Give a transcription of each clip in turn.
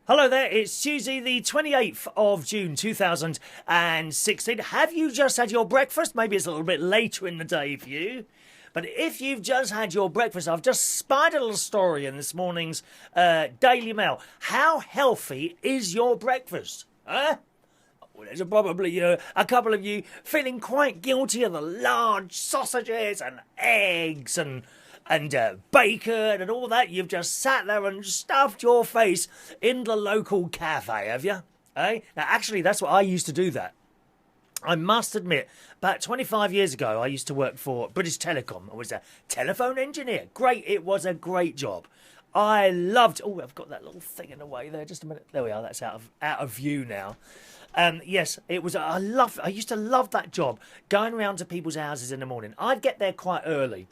Hello there, it's Tuesday the 28th of June 2016. Have you just had your breakfast? Maybe it's a little bit later in the day for you. But if you've just had your breakfast, I've just spied a little story in this morning's Daily Mail. How healthy is your breakfast? Huh? Well, there's probably a couple of you feeling quite guilty of the large sausages and eggs and bacon and all that. You've just sat there and stuffed your face in the local cafe, have you? Eh? Now, actually, that's what I used to do that. I must admit, about 25 years ago, I used to work for British Telecom. I was a telephone engineer. Great, it was a great job. I loved... Oh, I've got that little thing in the way there. Just a minute. There we are. That's out of view now. Yes, it was... I used to love that job, going around to people's houses in the morning. I'd get there quite early.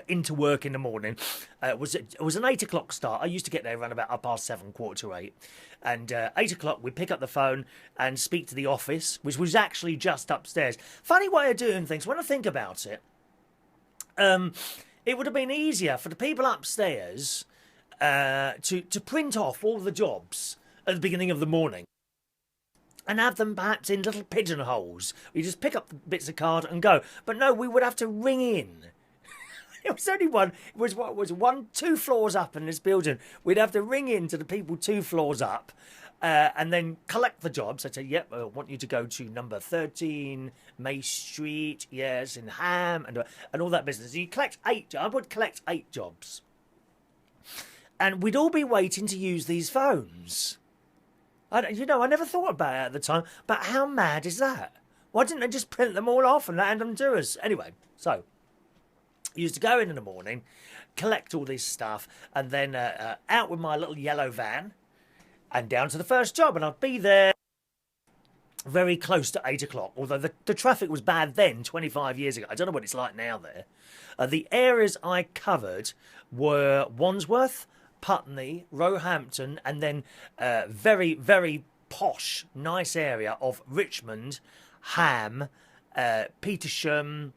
Into work in the morning. It was an 8 o'clock start. I used to get there around about 7:30, 7:45. And 8 o'clock, we'd pick up the phone and speak to the office, which was actually just upstairs. Funny way of doing things. When I think about it, it would have been easier for the people upstairs to print off all the jobs at the beginning of the morning and have them perhaps in little pigeonholes. You just pick up the bits of card and go. But no, we would have to ring in. It was only one. It was what was 2 floors up in this building. We'd have to ring in to the people 2 floors up, and then collect the jobs. I'd say, "Yep, I want you to go to number 13 May Street, yes, in Ham, and all that business." You collect 8. I would collect 8 jobs, and we'd all be waiting to use these phones. I never thought about it at the time. But how mad is that? Why didn't they just print them all off and hand them to us? Anyway, so. Used to go in the morning, collect all this stuff, and then out with my little yellow van and down to the first job. And I'd be there very close to 8 o'clock, although the traffic was bad then, 25 years ago. I don't know what it's like now there. The areas I covered were Wandsworth, Putney, Roehampton, and then very, very posh, nice area of Richmond, Ham, Petersham,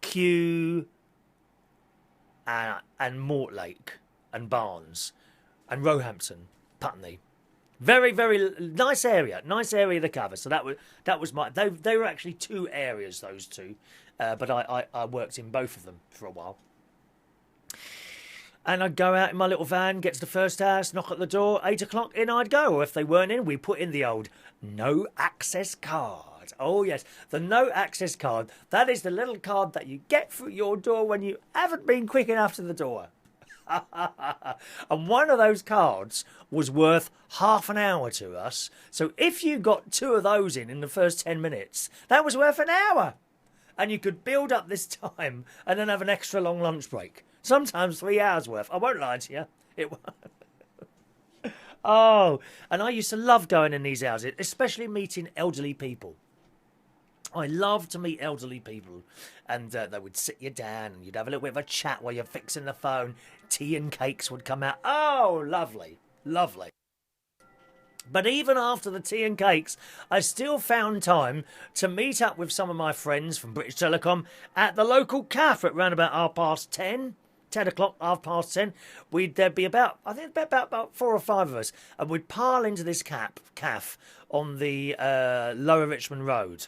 Kew, and Mortlake, and Barnes, and Roehampton, Putney. Very, very nice area to cover. So that was my. They were actually 2 areas, those 2, but I worked in both of them for a while. And I'd go out in my little van, get to the first house, knock at the door, 8 o'clock, in I'd go. Or if they weren't in, we put in the old no access card. Oh, yes, the no access card. That is the little card that you get through your door when you haven't been quick enough to the door. And one of those cards was worth half an hour to us. So if you got 2 of those in the first 10 minutes, that was worth an hour. And you could build up this time and then have an extra long lunch break. Sometimes 3 hours worth. I won't lie to you. It was. Oh, and I used to love going in these houses, especially meeting elderly people. I love to meet elderly people, and they would sit you down and you'd have a little bit of a chat while you're fixing the phone. Tea and cakes would come out. Oh, lovely, lovely. But even after the tea and cakes, I still found time to meet up with some of my friends from British Telecom at the local cafe at round about 10:30. 10 o'clock, 10:30. There'd be about 4 or 5 of us, and we'd pile into this cafe on the Lower Richmond Road.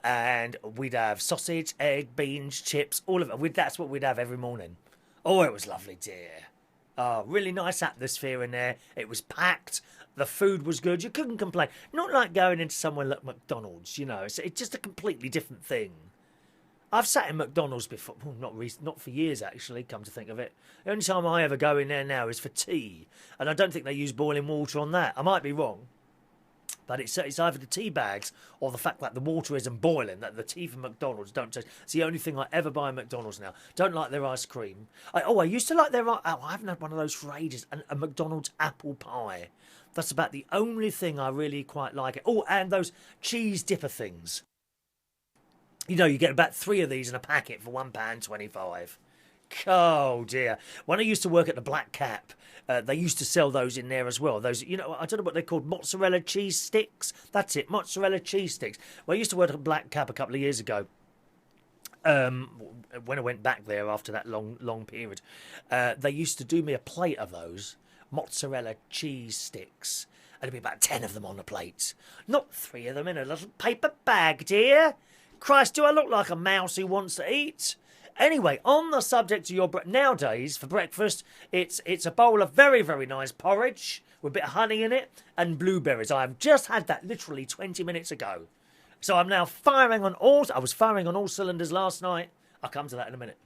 And we'd have sausage, egg, beans, chips, all of it. That's what we'd have every morning. Oh, it was lovely, dear. Oh, really nice atmosphere in there. It was packed. The food was good. You couldn't complain. Not like going into somewhere like McDonald's, It's just a completely different thing. I've sat in McDonald's before. Well, not for years, actually, come to think of it. The only time I ever go in there now is for tea. And I don't think they use boiling water on that. I might be wrong. But it's either the tea bags or the fact that the water isn't boiling, that the tea from McDonald's don't taste. It's the only thing I ever buy at McDonald's now. Don't like their ice cream. I used to like their... Oh, I haven't had one of those for ages. A McDonald's apple pie. That's about the only thing I really quite like. Oh, and those cheese dipper things. You get about 3 of these in a packet for £1.25. Oh dear. When I used to work at the Black Cap, they used to sell those in there as well. Those, I don't know what they're called, mozzarella cheese sticks. That's it, mozzarella cheese sticks. Well, I used to work at Black Cap a couple of years ago, When I went back there after that long period, they used to do me a plate of those mozzarella cheese sticks. And there'd be about 10 of them on a plate. Not 3 of them in a little paper bag, dear. Christ, do I look like a mouse who wants to eat? Anyway, on the subject of your nowadays for breakfast, it's a bowl of very, very nice porridge with a bit of honey in it and blueberries. I've just had that literally 20 minutes ago. So I'm now firing on all... I was firing on all cylinders last night. I'll come to that in a minute.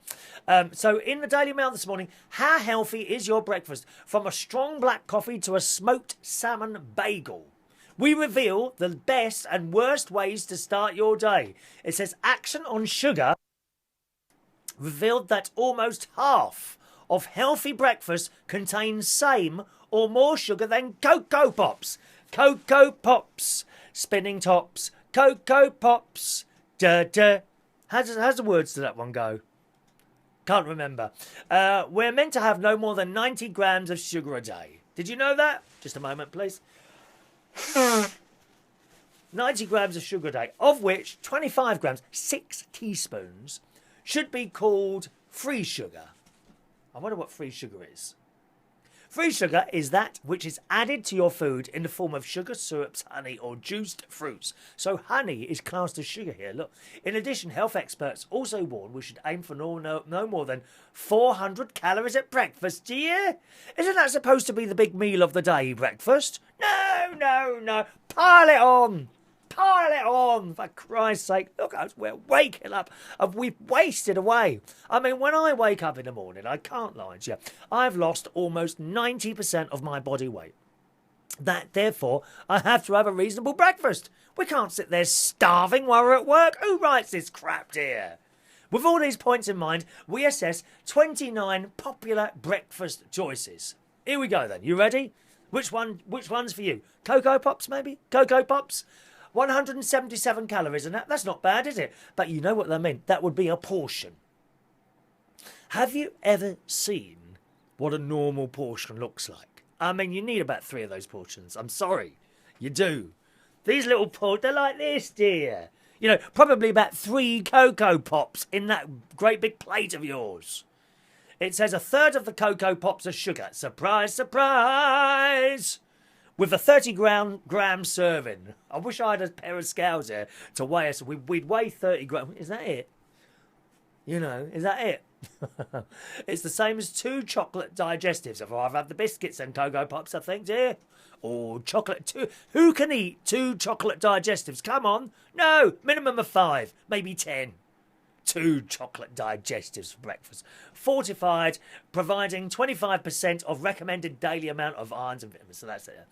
So in the Daily Mail this morning, how healthy is your breakfast? From a strong black coffee to a smoked salmon bagel. We reveal the best and worst ways to start your day. It says Action on Sugar revealed that almost half of healthy breakfast contains same or more sugar than Cocoa Pops. Cocoa Pops, spinning tops, Cocoa Pops, da-da. How's the words to that one go? Can't remember. We're meant to have no more than 90 grams of sugar a day. Did you know that? Just a moment, please. 90 grams of sugar a day, of which 25 grams, 6 teaspoons, should be called free sugar. I wonder what free sugar is. Free sugar is that which is added to your food in the form of sugar, syrups, honey or juiced fruits. So honey is classed as sugar here, look. In addition, health experts also warn we should aim for no more than 400 calories at breakfast, dear. Isn't that supposed to be the big meal of the day, breakfast? No. Pile it on. Pile it on, for Christ's sake. Look, we're waking up and we've wasted away. I mean, when I wake up in the morning, I can't lie to you, I've lost almost 90% of my body weight. Therefore, I have to have a reasonable breakfast. We can't sit there starving while we're at work. Who writes this crap, dear? With all these points in mind, we assess 29 popular breakfast choices. Here we go then. You ready? Which one's for you? Cocoa Pops, maybe? Cocoa Pops? 177 calories, and that's not bad, is it? But you know what that means? That would be a portion. Have you ever seen what a normal portion looks like? I mean, you need about 3 of those portions. I'm sorry. You do. These little portions, they're like this, dear. You know, probably about 3 Cocoa Pops in that great big plate of yours. It says 1/3 of the Cocoa Pops are sugar. Surprise, surprise! With a 30-gram serving. I wish I had a pair of scales here to weigh us. We'd weigh 30 grams. Is that it? You know, is that it? It's the same as 2 chocolate digestives. I've either had the biscuits and Cocoa Pops, I think, dear. Or chocolate. 2. Who can eat 2 chocolate digestives? Come on. No, minimum of 5, maybe 10. 2 chocolate digestives for breakfast. Fortified, providing 25% of recommended daily amount of irons and vitamins. So that's it.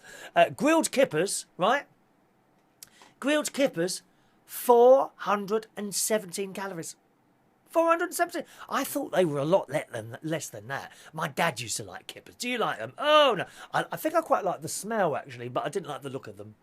Grilled kippers, right? Grilled kippers, 417 calories. 417. I thought they were a lot less than that. My dad used to like kippers. Do you like them? Oh, no. I think I quite like the smell, actually, but I didn't like the look of them.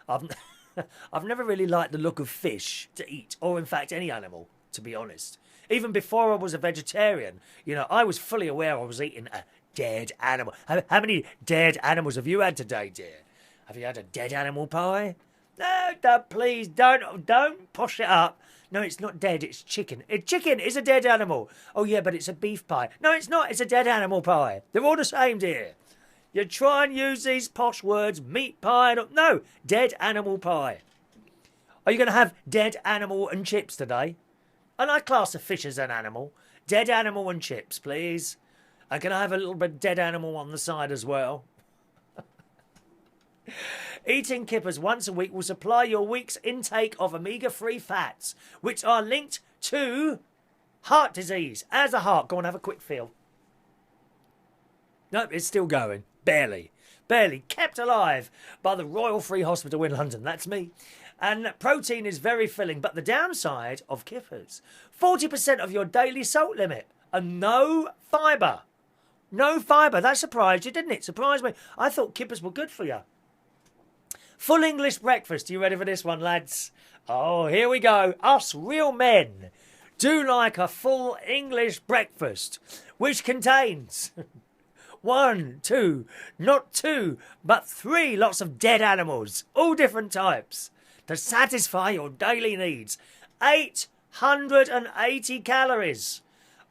I've never really liked the look of fish to eat, or in fact any animal, to be honest. Even before I was a vegetarian, you know, I was fully aware I was eating a dead animal. How many dead animals have you had today, dear? Have you had a dead animal pie? No, please, don't push it up. No, it's not dead, it's chicken. Chicken is a dead animal. Oh, yeah, but it's a beef pie. No, it's not, it's a dead animal pie. They're all the same, dear. You try and use these posh words, meat pie. No, dead animal pie. Are you going to have dead animal and chips today? And I class a fish as an animal. Dead animal and chips, please. And can I have a little bit of dead animal on the side as well? Eating kippers once a week will supply your week's intake of omega-3 fats, which are linked to heart disease. As a heart, go and have a quick feel. Nope, it's still going. Barely. Kept alive by the Royal Free Hospital in London. That's me. And protein is very filling, but the downside of kippers, 40% of your daily salt limit and no fibre. No fibre. That surprised you, didn't it? Surprised me. I thought kippers were good for you. Full English breakfast. Are you ready for this one, lads? Oh, here we go. Us real men do like a full English breakfast, which contains 1, 2, not 2, but 3 lots of dead animals, all different types, to satisfy your daily needs. 8 180 calories.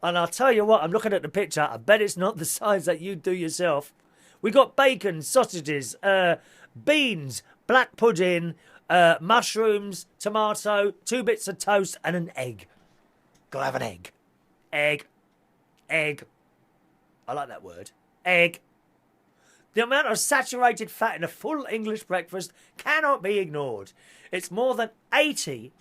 And I'll tell you what, I'm looking at the picture. I bet it's not the size that you do yourself. We got bacon, sausages, beans, black pudding, mushrooms, tomato, 2 bits of toast, and an egg. Gotta have an egg. Egg. Egg. I like that word. Egg. The amount of saturated fat in a full English breakfast cannot be ignored. It's more than 80%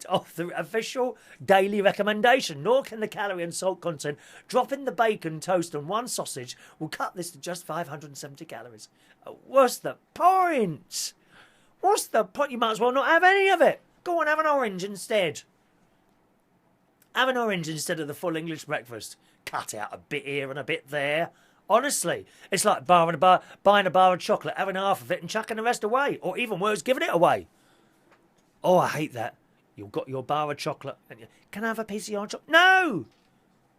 of the official daily recommendation, nor can the calorie and salt content. Dropping the bacon, toast and 1 sausage will cut this to just 570 calories. What's the point? What's the point? You might as well not have any of it. Go on, have an orange instead. Have an orange instead of the full English breakfast. Cut out a bit here and a bit there. Honestly, it's like buying a bar of chocolate, having half of it and chucking the rest away. Or even worse, giving it away. Oh, I hate that. You've got your bar of chocolate. And can I have a piece of your chocolate? No!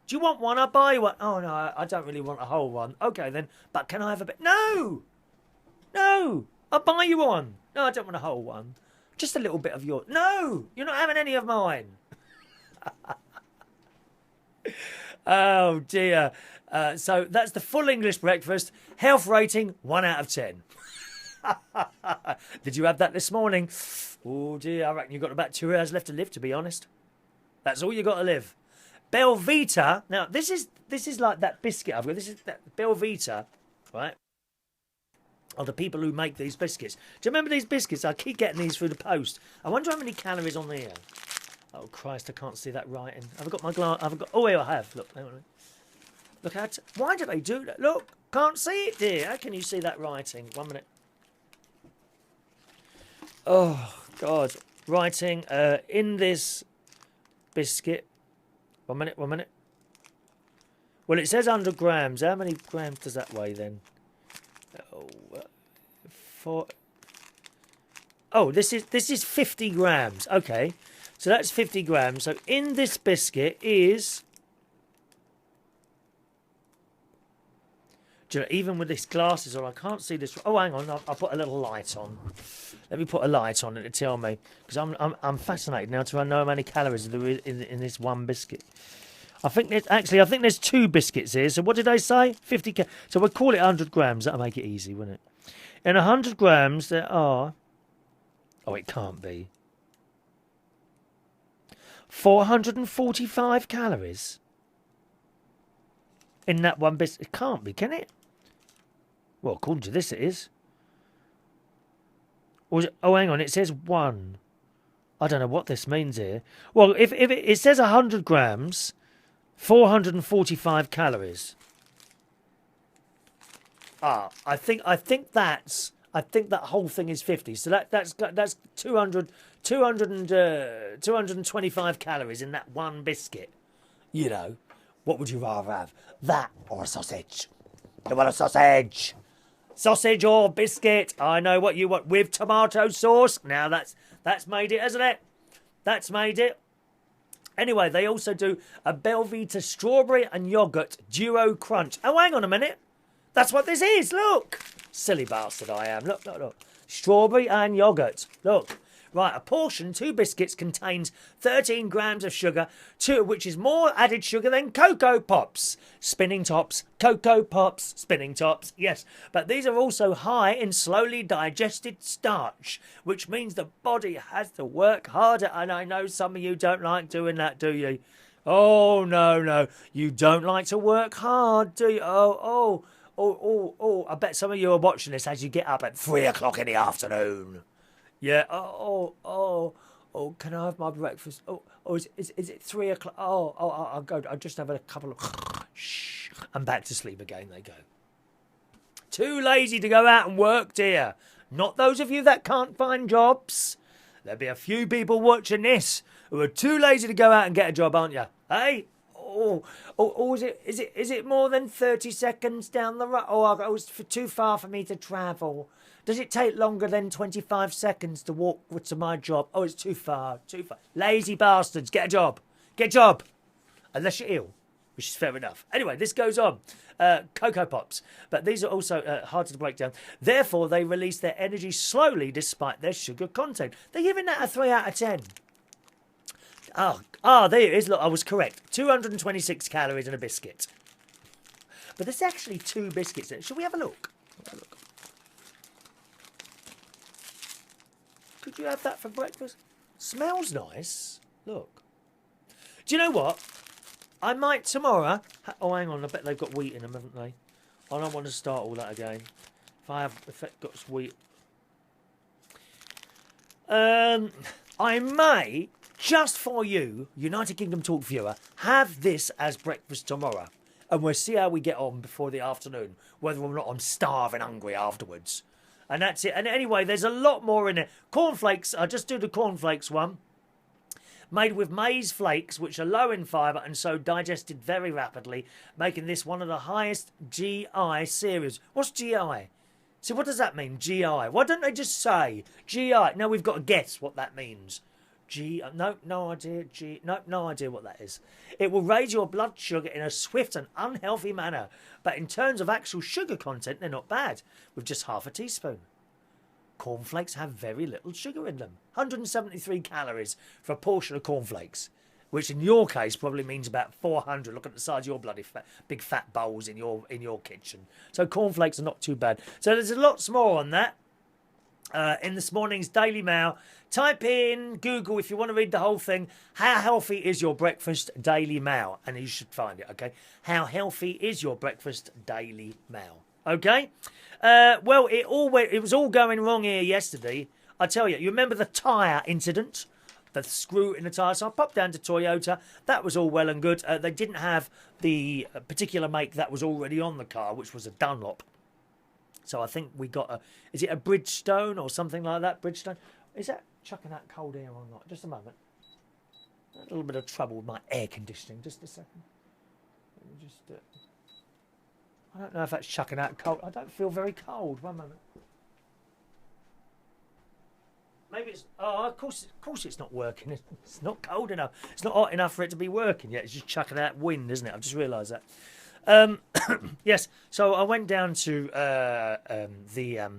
Do you want one? I'll buy you one. Oh, no, I don't really want a whole one. Okay, then. But can I have a bit? No! No! I'll buy you one. No, I don't want a whole one. Just a little bit of yours. No! You're not having any of mine. Oh, dear. So that's the full English breakfast. Health rating, 1 out of 10. Did you have that this morning? Oh dear, I reckon you've got about 2 hours left to live, to be honest. That's all you got to live. Belvita. Now, this is like that biscuit I've got. This is that Belvita, right? Are the people who make these biscuits. Do you remember these biscuits? I keep getting these through the post. I wonder how many calories on here. Oh, Christ, I can't see that writing. Have I got my glass? Oh, here I have. Look, hang on. Look at. Why do they do that? Look, can't see it, dear. How can you see that writing? 1 minute. Oh, God. Writing in this biscuit. 1 minute, 1 minute. Well, it says 100 grams. How many grams does that weigh then? This is 50 grams. Okay. So that's 50 grams. So in this biscuit is... Do you know, even with these glasses on, I can't see this. Oh, hang on. I'll put a little light on. Let me put a light on it to tell me. Because I'm fascinated now to know how many calories there is in this one biscuit. I think there's 2 biscuits here. So what did they say? 50. So we'll call it 100 grams. That'll make it easy, won't it? In 100 grams, there are... Oh, it can't be. 445 calories in that one biscuit. It can't be, can it? Well, according to this, it is. Or is it, oh, hang on. It says 1. I don't know what this means here. Well, if it says 100 grams, 445 calories. Ah, I think that whole thing is 50. So that's 225 calories in that one biscuit. You know, what would you rather have? That or a sausage? You want a sausage? Sausage or biscuit? I know what you want. With tomato sauce. Now that's made it, hasn't it? That's made it. Anyway, they also do a Belvita strawberry and yogurt duo crunch. Oh, hang on a minute. That's what this is. Look. Silly bastard I am. Look, look, look. Strawberry and yogurt. Look. Right, a portion, 2 biscuits, contains 13 grams of sugar, which is more added sugar than Cocoa Pops. Spinning tops, Cocoa Pops, spinning tops, yes. But these are also high in slowly digested starch, which means the body has to work harder. And I know some of you don't like doing that, do you? Oh, no, no. You don't like to work hard, do you? Oh, I bet some of you are watching this as you get up at 3 o'clock in the afternoon. Yeah. Oh, can I have my breakfast? Is it 3 o'clock? I'll go. I'll just have a couple of... Shh. I'm back to sleep again, they go. Too lazy to go out and work, dear. Not those of you that can't find jobs. There'll be a few people watching this who are too lazy to go out and get a job, aren't you? Hey? Is it more than 30 seconds down the road? Oh, it's too far for me to travel. Does it take longer than 25 seconds to walk to my job? Oh, it's too far, too far. Lazy bastards, get a job. Get a job. Unless you're ill, which is fair enough. Anyway, this goes on. Cocoa Pops. But these are also harder to break down. Therefore, they release their energy slowly despite their sugar content. They're giving that a 3 out of 10. There it is. Look, I was correct. 226 calories in a biscuit. But there's actually 2 biscuits in it. Shall we have a look? Could you have that for breakfast? Smells nice. Look. Do you know what? I might tomorrow... Oh, hang on. I bet they've got wheat in them, haven't they? I don't want to start all that again. If it got wheat... I may, just for you, United Kingdom Talk viewer, have this as breakfast tomorrow. And we'll see how we get on before the afternoon. Whether or not I'm starving hungry afterwards. And that's it. And anyway, there's a lot more in it. Cornflakes, I just do the cornflakes one. Made with maize flakes, which are low in fibre and so digested very rapidly, making this one of the highest GI cereals. What's GI? See, what does that mean, GI? Why don't they just say GI? Now we've got to guess what that means. No idea. No idea what that is. It will raise your blood sugar in a swift and unhealthy manner. But in terms of actual sugar content, they're not bad, with just half a teaspoon. Cornflakes have very little sugar in them. 173 calories for a portion of cornflakes, which in your case probably means about 400. Look at the size of your bloody big fat bowls in your kitchen. So cornflakes are not too bad. So there's lots more on that. In this morning's Daily Mail, type in Google if you want to read the whole thing. How healthy is your breakfast? Daily Mail, and you should find it. Okay, how healthy is your breakfast? Daily Mail. Okay. Well, it was all going wrong here yesterday. I tell you, you remember the tyre incident, the screw in the tyre. So I popped down to Toyota. That was all well and good. They didn't have the particular make that was already on the car, which was a Dunlop. So I think we got is it a Bridgestone or something like that? Bridgestone? Is that chucking out cold air or not? Just a moment. A little bit of trouble with my air conditioning. Just a second. Let me just... I don't know if that's chucking out cold. I don't feel very cold. One moment. Maybe it's... Oh, of course it's not working. It's not cold enough. It's not hot enough for it to be working yet. It's just chucking out wind, isn't it? I've just realised that. Yes, so I went down to the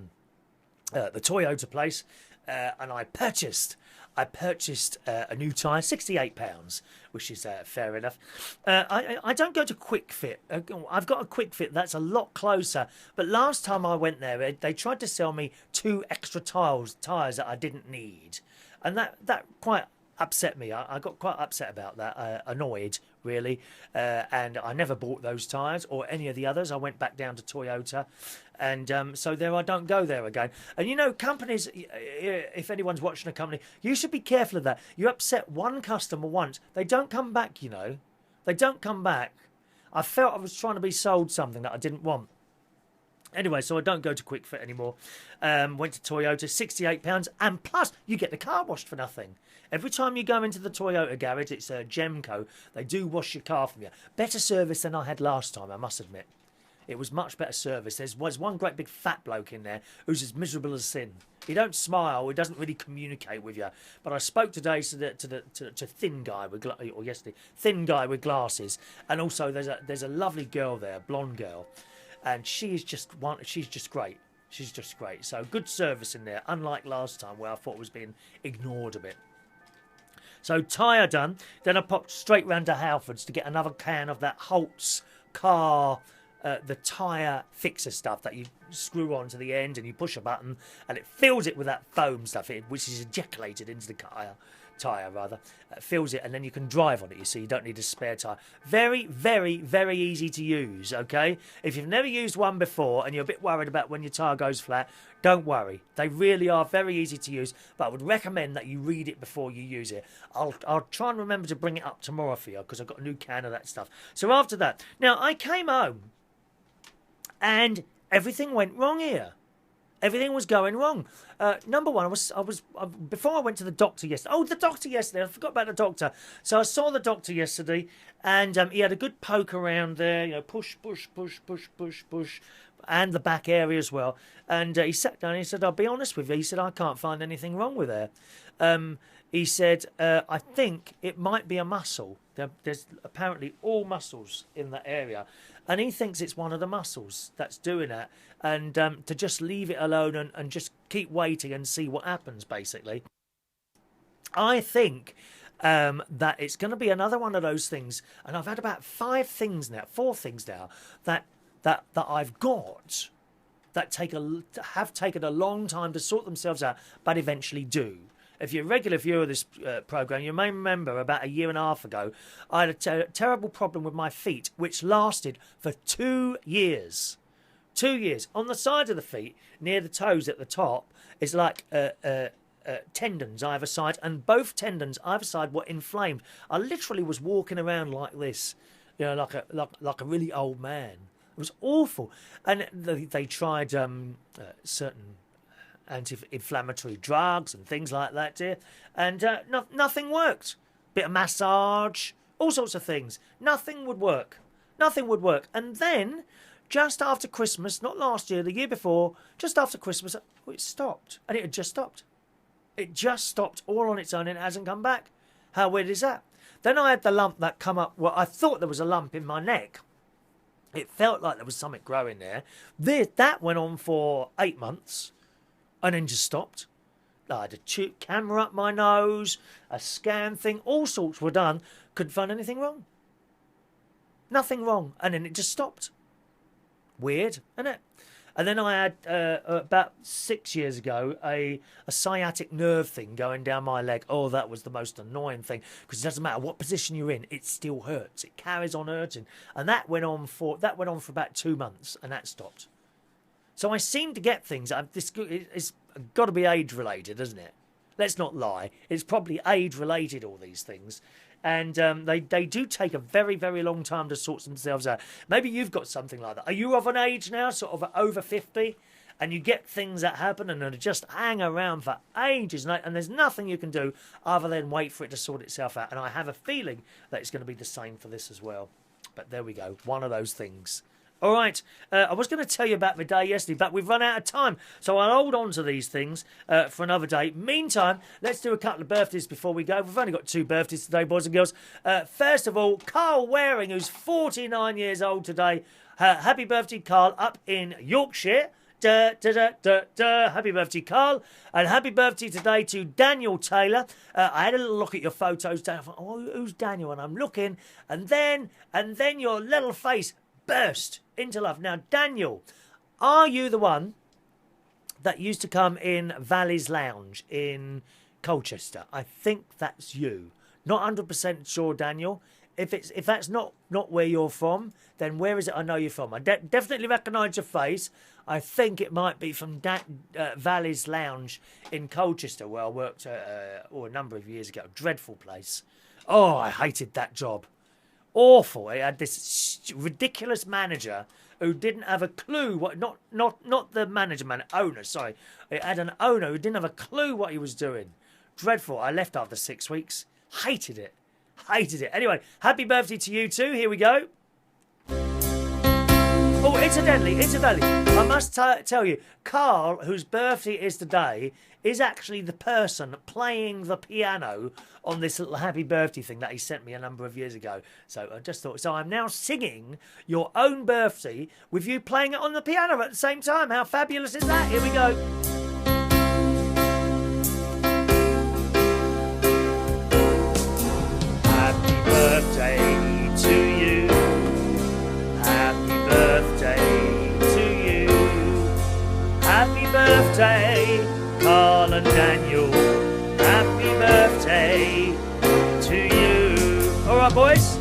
Toyota place and I purchased a new tyre, £68, which is fair enough. I don't go to Quick Fit. I've got a Quick Fit that's a lot closer. But last time I went there, they tried to sell me 2 extra tyres that I didn't need, and that quite upset me. I got quite upset about that, annoyed really, and I never bought those tyres or any of the others. I went back down to Toyota, and so there I don't go there again. And you know, companies, if anyone's watching a company, you should be careful of that. You upset one customer once, they don't come back, you know. They don't come back. I felt I was trying to be sold something that I didn't want. Anyway, so I don't go to Quick Fit anymore. Went to Toyota, £68, and plus you get the car washed for nothing. Every time you go into the Toyota garage, it's Gemco. They do wash your car from you. Better service than I had last time, I must admit. It was much better service. There's one great big fat bloke in there who's as miserable as sin. He don't smile. He doesn't really communicate with you. But I spoke today to thin guy with or yesterday, thin guy with glasses, and also there's a lovely girl there, blonde girl, and she's just great. She's just great. So good service in there, unlike last time where I thought it was being ignored a bit. So tyre done. Then I popped straight round to Halfords to get another can of that Holt's car, the tyre fixer stuff that you screw onto the end and you push a button and it fills it with that foam stuff, which is ejaculated into the tyre rather. Fills it and then you can drive on it, you see. You don't need a spare tyre. Very, very, very easy to use, okay? If you've never used one before and you're a bit worried about when your tyre goes flat, don't worry. They really are very easy to use, but I would recommend that you read it before you use it. I'll try and remember to bring it up tomorrow for you because I've got a new can of that stuff. So after that, now I came home and everything went wrong here. Everything was going wrong. Number one, before I went to the doctor yesterday. Oh, the doctor yesterday. I forgot about the doctor. So I saw the doctor yesterday, and he had a good poke around there. You know, push, and the back area as well. And he sat down. And he said, "I'll be honest with you." He said, "I can't find anything wrong with her." He said, "I think it might be a muscle. There's apparently all muscles in that area." And he thinks it's one of the muscles that's doing that. And to just leave it alone and just keep waiting and see what happens, basically. I think that it's going to be another one of those things. And I've had about four things now that I've got that have taken a long time to sort themselves out, but eventually do. If you're a regular viewer of this program, you may remember about a year and a half ago, I had a terrible problem with my feet, which lasted for 2 years. 2 years. On the side of the feet, near the toes at the top, is like tendons either side, and both tendons either side were inflamed. I literally was walking around like this, like a really old man. It was awful. And they tried certain anti-inflammatory drugs and things like that, dear, and nothing worked. Bit of massage, all sorts of things. Nothing would work. Nothing would work. And then, just after Christmas, not last year, the year before, just after Christmas, it stopped. And it had just stopped. It just stopped all on its own and it hasn't come back. How weird is that? Then I had the lump that come up. Well, I thought there was a lump in my neck. It felt like there was something growing there. That went on for 8 months and then just stopped. I had a camera up my nose, a scan thing, all sorts were done. Couldn't find anything wrong. Nothing wrong. And then it just stopped. Weird, isn't it? And then I had, about 6 years ago, a sciatic nerve thing going down my leg. Oh, that was the most annoying thing. Because it doesn't matter what position you're in, it still hurts. It carries on hurting. And that went on for about 2 months, and that stopped. So I seem to get things. It's got to be age-related, isn't it? Let's not lie. It's probably age-related, all these things. And they do take a very, very long time to sort themselves out. Maybe you've got something like that. Are you of an age now, sort of over 50, and you get things that happen and they just hang around for ages, and there's nothing you can do other than wait for it to sort itself out? And I have a feeling that it's going to be the same for this as well. But there we go. One of those things. All right, I was going to tell you about my day yesterday, but we've run out of time, so I'll hold on to these things for another day. Meantime, let's do a couple of birthdays before we go. We've only got 2 birthdays today, boys and girls. First of all, Carl Waring, who's 49 years old today. Happy birthday, Carl, up in Yorkshire. Happy birthday, Carl. And happy birthday today to Daniel Taylor. I had a little look at your photos, Dan. I thought, oh, who's Daniel? And I'm looking, and then your little face burst into love. Now, Daniel, are you the one that used to come in Valley's Lounge in Colchester? I think that's you. Not 100% sure, Daniel. If that's not where you're from, then where is it I know you're from? I definitely recognise your face. I think it might be from Valley's Lounge in Colchester, where I worked a number of years ago. Dreadful place. Oh, I hated that job. Awful. It had this ridiculous manager who didn't have a clue what not the owner, sorry. It had an owner who didn't have a clue what he was doing. Dreadful. I left after 6 weeks. Hated it. Anyway, happy birthday to you too. Here we go. Oh, incidentally, I must tell you, Carl, whose birthday is today, is actually the person playing the piano on this little happy birthday thing that he sent me a number of years ago. So I just thought, so I'm now singing your own birthday with you playing it on the piano at the same time. How fabulous is that? Here we go. Happy birthday to you. Happy birthday to you. Happy birthday, Carl and Daniel. Happy birthday to you. All right, boys.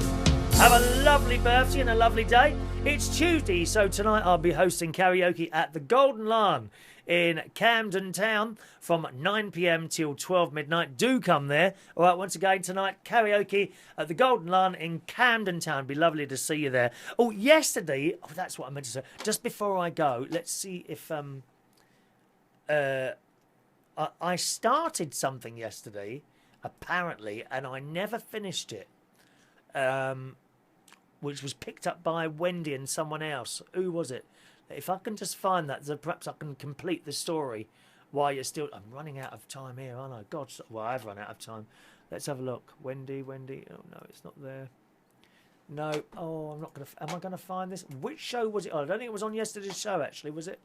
Have a lovely birthday and a lovely day. It's Tuesday, so tonight I'll be hosting karaoke at the Golden Lion in Camden Town from 9 p.m. till 12 midnight. Do come there. All right, once again tonight, karaoke at the Golden Lion in Camden Town. It'd be lovely to see you there. Oh, yesterday, that's what I meant to say. Just before I go, let's see if I started something yesterday, apparently, and I never finished it. Which was picked up by Wendy and someone else. Who was it? If I can just find that, then perhaps I can complete the story while you're still... I'm running out of time here, aren't I? God, well, I've run out of time. Let's have a look. Wendy. Oh, no, it's not there. No. Oh, I'm not going to... Am I going to find this? Which show was it on? I don't think it was on yesterday's show, actually, was it?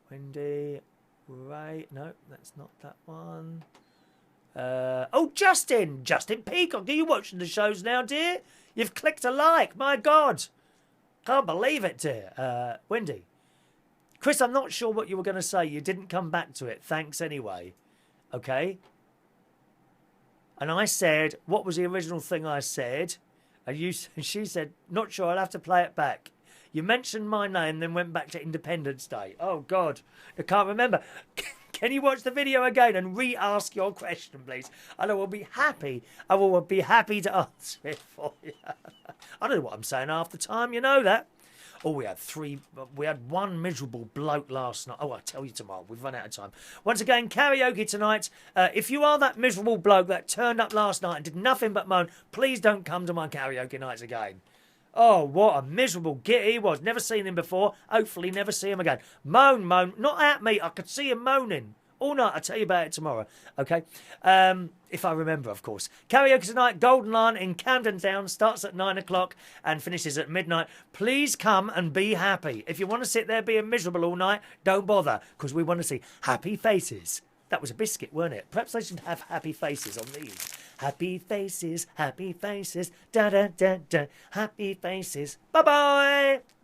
Wendy... Right. No, that's not that one. Oh, Justin Peacock, are you watching the shows now, dear? You've clicked a like, my God. Can't believe it, dear. Wendy. Chris, I'm not sure what you were going to say. You didn't come back to it. Thanks anyway. Okay? And I said, what was the original thing I said? And she said, not sure, I'll have to play it back. You mentioned my name, then went back to Independence Day. Oh, God. I can't remember. Can you watch the video again and re-ask your question, please? And I will be happy. I will be happy to answer it for you. I don't know what I'm saying half the time. You know that. Oh, we had one miserable bloke last night. Oh, I'll tell you tomorrow. We've run out of time. Once again, karaoke tonight. If you are that miserable bloke that turned up last night and did nothing but moan, please don't come to my karaoke nights again. Oh, what a miserable git he was. Never seen him before. Hopefully never see him again. Moan. Not at me. I could see him moaning all night. I'll tell you about it tomorrow. Okay? If I remember, of course. Karaoke tonight, Golden Lion in Camden Town. Starts at 9 o'clock and finishes at midnight. Please come and be happy. If you want to sit there being miserable all night, don't bother, because we want to see happy faces. That was a biscuit, weren't it? Perhaps they should have happy faces on these. Happy faces, da da da da. Happy faces. Bye-bye.